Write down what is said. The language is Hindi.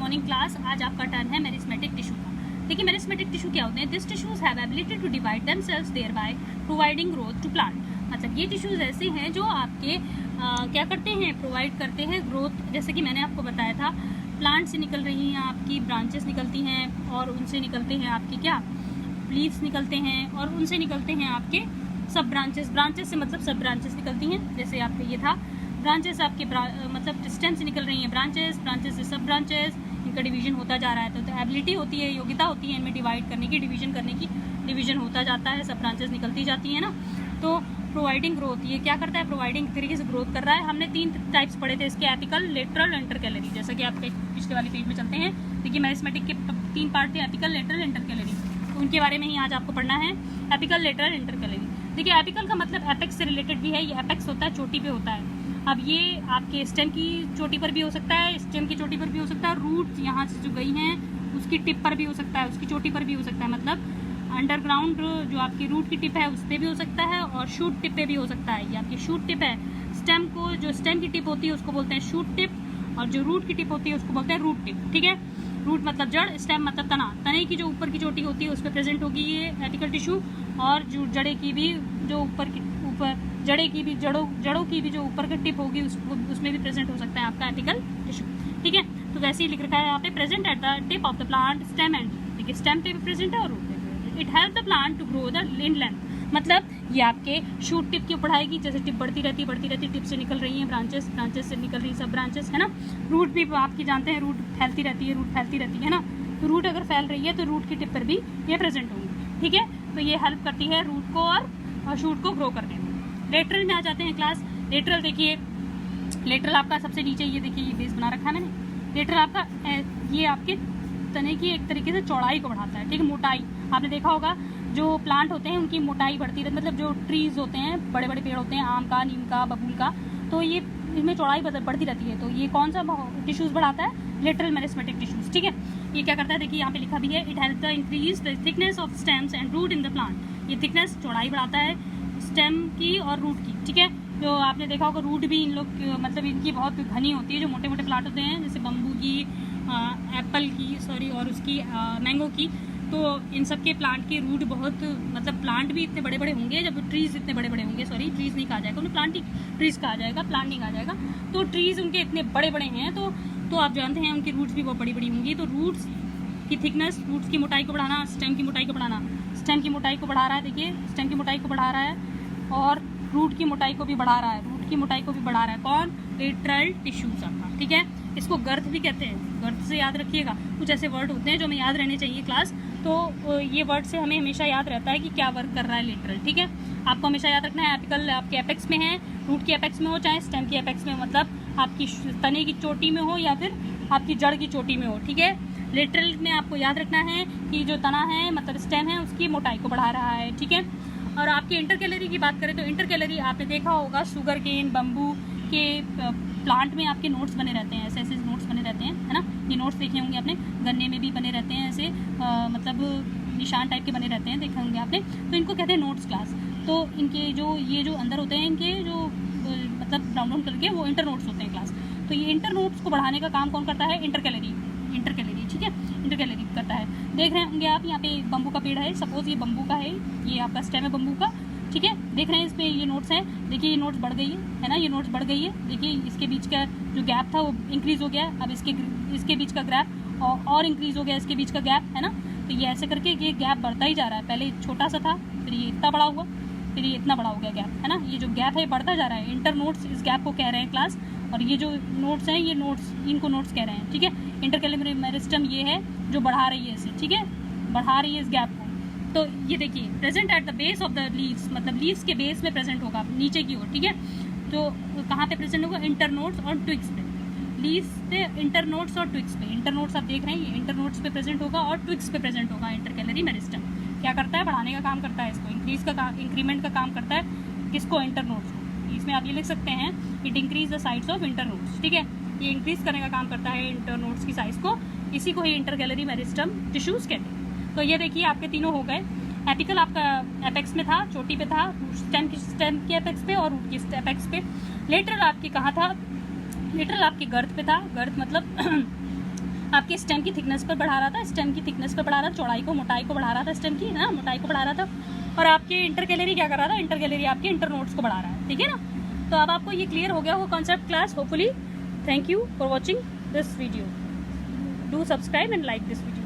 Morning class. आज आपका टर्न है मेरिस्मेटिक टिश्यू का। देखिए मेरिस्मेटिक टिश्यू क्या होते हैं? This tissues have ability to divide themselves thereby providing growth to plant. मतलब ये टिश्यूज ऐसे हैं जो आपके क्या करते हैं, प्रोवाइड करते हैं ग्रोथ। जैसे कि मैंने आपको बताया था, प्लांट से निकल रही हैं आपकी ब्रांचेस निकलती हैं और उनसे निकलते हैं आपकी क्या लीव्स निकलते हैं और उनसे निकलते हैं आपके सब ब्रांचेस। ब्रांचेस से मतलब सब ब्रांचेस निकलती हैं। जैसे आपके ये था ब्रांचेस आपके मतलब स्टेम से निकल रही हैं ब्रांचेस, ब्रांचेस से सब ब्रांचेस, इनका डिवीजन होता जा रहा है। तो एबिलिटी होती है, योग्यता होती है इनमें डिवाइड करने की, डिवीजन करने की। डिवीजन होता जाता है, सब ब्रांचेस निकलती जाती हैं ना। तो प्रोवाइडिंग ग्रोथ, ये क्या करता है? प्रोवाइडिंग तरीके से ग्रोथ कर रहा है। हमने 3 टाइप्स पढ़े थे इसके, एपिकल, लेटरल, इंटरकैलरी। जैसा कि आप पिछले वाली पेज में चलते हैं। देखिए मेरिस्मेटिक के 3 पार्ट थे, एपिकल, लेटरल, इंटरकैलरी। तो उनके बारे में ही आज आपको पढ़ना है, एपिकल, लेटरल, इंटरकैलरी। देखिए एपिकल का मतलब एपेक्स से रिलेटेड भी है। ये एपेक्स होता है, चोटी पे होता है। अब ये आपके स्टेम की चोटी पर भी हो सकता है, स्टेम की चोटी पर भी हो सकता है, रूट यहाँ से जो गई हैं उसकी टिप पर भी हो सकता है, उसकी चोटी पर भी हो सकता है। मतलब अंडरग्राउंड जो आपकी रूट की टिप है उस पर भी हो सकता है और शूट टिप पे भी हो सकता है। ये आपकी शूट टिप है। स्टेम को, जो स्टेम की टिप होती है उसको बोलते हैं शूट टिप और जो रूट की टिप होती है उसको बोलते हैं रूट टिप। ठीक है, रूट मतलब जड़, स्टेम मतलब तना। तने की जो ऊपर की चोटी होती है उस पर प्रेजेंट होगी ये एपिकल टिश्यू, और जो जड़े की भी जो ऊपर जड़े की भी जड़ों की भी जो ऊपर की टिप होगी उसमें भी प्रेजेंट हो सकता है आपका एपिकल टिश्यू। ठीक है, तो वैसे ही लिख रखा है यहाँ पे, present at the tip of the plant, stem end. देखिए स्टेम पे भी प्रेजेंट है और रूट पे भी। It help the plant to grow the in length. मतलब ये आपके शूट टिप की बढ़ाएगी, जैसे टिप बढ़ती रहती, टिप से निकल रही है ब्रांचेस, ब्रांचेस से निकल रही सब ब्रांचेस, है ना। रूट भी आपकी जानते हैं, रूट फैलती रहती है, रूट फैलती रहती है ना। तो रूट अगर फैल रही है तो रूट की टिप पर भी ये प्रेजेंट होंगी। ठीक है, तो ये हेल्प करती है रूट को और शूट को ग्रो करने में। लेटरल में आ जाते हैं क्लास। लेटरल देखिए, लेटरल आपका सबसे नीचे, ये देखिए ये बेस बना रखा है मैंने। लेटरल आपका ये आपके तने की एक तरीके से चौड़ाई को बढ़ाता है। ठीक है, मोटाई आपने देखा होगा, जो प्लांट होते हैं उनकी मोटाई बढ़ती रहती है। मतलब जो ट्रीज होते हैं, बड़े बड़े पेड़ होते हैं, आम का, नीम का, बबूल का, तो ये इनमें चौड़ाई बढ़ती रहती है। तो ये कौन सा टिश्यूज बढ़ाता है? Lateral meristematic tissues. ठीक है, ये क्या करता है? देखिए यहाँ पे लिखा भी है, it help the increase the thickness of stems and root in the plant. ये थिकनेस, चौड़ाई बढ़ाता है स्टेम की और रूट की। ठीक है, जो आपने देखा होगा रूट भी इन लोग मतलब इनकी बहुत घनी होती है। जो मोटे मोटे प्लांट होते हैं जैसे बम्बू की, एप्पल की, सॉरी, और उसकी मैंगो की, तो इन सब के प्लांट के रूट बहुत, मतलब प्लांट भी इतने बड़े बड़े होंगे, जब ट्रीज इतने बड़े बड़े होंगे, सॉरी ट्रीज नहीं कहा जाएगा उन्हें, प्लांट ही ट्रीज कहा जाएगा, प्लांट नहीं कहा जाएगा। तो ट्रीज उनके इतने बड़े बड़े हैं तो आप जानते हैं उनकी रूट्स भी बहुत बड़ी बड़ी होंगी। तो रूट्स की थिकनेस, रूट्स की मोटाई को बढ़ाना, स्टेम की मोटाई को बढ़ाना, स्टेम की मोटाई को बढ़ा रहा है। देखिए स्टेम की मोटाई को बढ़ा रहा है और रूट की मोटाई को भी बढ़ा रहा है, रूट की मोटाई को भी बढ़ा रहा है। कौन? लेटरल टिश्यूज आपका। ठीक है, इसको गर्थ भी कहते हैं। गर्थ से याद रखिएगा, कुछ ऐसे वर्ड होते हैं जो हमें याद रहने चाहिए क्लास। तो ये वर्ड से हमें हमेशा याद रहता है कि क्या वर्क कर रहा है लेटरल। ठीक है, आपको हमेशा याद रखना है, एपिकल आपके एपेक्स में है, रूट की एपेक्स में हो, चाहे स्टेम की एपेक्स में, मतलब आपकी तने की चोटी में हो या फिर आपकी जड़ की चोटी में हो। ठीक है, लेटरल में आपको याद रखना है कि जो तना है मतलब स्टेम है उसकी मोटाई को बढ़ा रहा है। ठीक है, और आपकी इंटरकैलरी की बात करें तो इंटरकैलरी आपने देखा होगा, शुगर केन, बम्बू के प्लांट में आपके नोट्स बने रहते हैं, ऐसे ऐसे नोट्स बने रहते हैं, है ना। ये नोट्स देखे होंगे आपने, गन्ने में भी बने रहते हैं ऐसे, मतलब निशान टाइप के बने रहते हैं, देखे होंगे आपने। तो इनको कहते हैं नोट्स क्लास। तो इनके जो ये जो अंदर होते हैं, इनके जो मतलब ब्राउन ब्राउन करके, वो इंटर नोट्स होते हैं क्लास। तो ये इंटर नोट्स को बढ़ाने का काम कौन करता है? इंटरकैलरी। इंटरकैलरी, ठीक है, इंटरकैलरी करता है। देख रहे होंगे आप, यहाँ पे बम्बू का पेड़ है, सपोज ये बम्बू का है, ये आपका स्टेम है बम्बू का। ठीक है, देख रहे हैं इसमें ये नोट्स हैं। देखिए ये नोट्स बढ़ गई है ना, ये नोट्स बढ़ गई है। देखिए इसके बीच का जो गैप था वो इंक्रीज हो गया है। अब इसके बीच का गैप और इंक्रीज हो गया, इसके बीच का गैप, है ना। तो ये ऐसे करके ये गैप बढ़ता ही जा रहा है। पहले छोटा सा था, फिर ये इतना बड़ा हुआ, फिर ये इतना बड़ा हो गया गैप, है ना। ये जो गैप है बढ़ता जा रहा है। इंटर नोट्स इस गैप को कह रहे हैं क्लास, और ये जो नोट्स हैं ये नोट्स, इनको नोट्स कह रहे हैं। ठीक है, इंटरकैलरी मेरिस्टेम ये है जो बढ़ा रही है इसे। ठीक है, बढ़ा रही है इस गैप को। तो ये देखिए, present at the base of the leaves, मतलब लीव्स के बेस में प्रेजेंट होगा, नीचे की ओर। ठीक है, तो कहाँ पे प्रेजेंट होगा? इंटर नोट्स और ट्विक्स पे, लीव्स पे, इंटर नोट्स और ट्विक्स पे। इंटर नोट्स आप देख रहे हैं, ये इंटर नोट्स पे प्रेजेंट होगा और ट्विक्स पे प्रेजेंट होगा। इंटरकैलरी मेरिस्टेम क्या करता है? बढ़ाने का काम करता है, इसको इंक्रीमेंट का काम करता है। किसको? इंटर नोट्स को। इसमें आप ये लिख सकते हैं, it increase the size of inter notes. ठीक है, ये इंक्रीज करने का काम करता है इंटर नोट्स की साइज को। इसी को ही इंटरकैलरी मेरिस्टेम टिश्यूज कहते हैं। तो ये देखिए आपके तीनों हो गए। एपिकल आपका एपेक्स में था, चोटी पे था, स्टेम की एपेक्स पे और रूट की एपेक्स पे। लेटरल आपकी कहाँ था? लेटरल आपकी गर्थ पे था। गर्थ मतलब आपके स्टेम की थिकनेस पर बढ़ा रहा था, स्टेम की थिकनेस पर बढ़ा रहा था, चौड़ाई को मोटाई को बढ़ा रहा था, स्टेम की ना मोटाई को बढ़ा रहा था, और आपके इंटर कैलोरी क्या कर रहा था, इंटर कैलोरी आपके इंटर नोड्स को बढ़ा रहा है, ठीक है ना। तो अब आपको ये क्लियर हो गया वो concept class hopefully. Thank you for watching this video, do subscribe and like this video.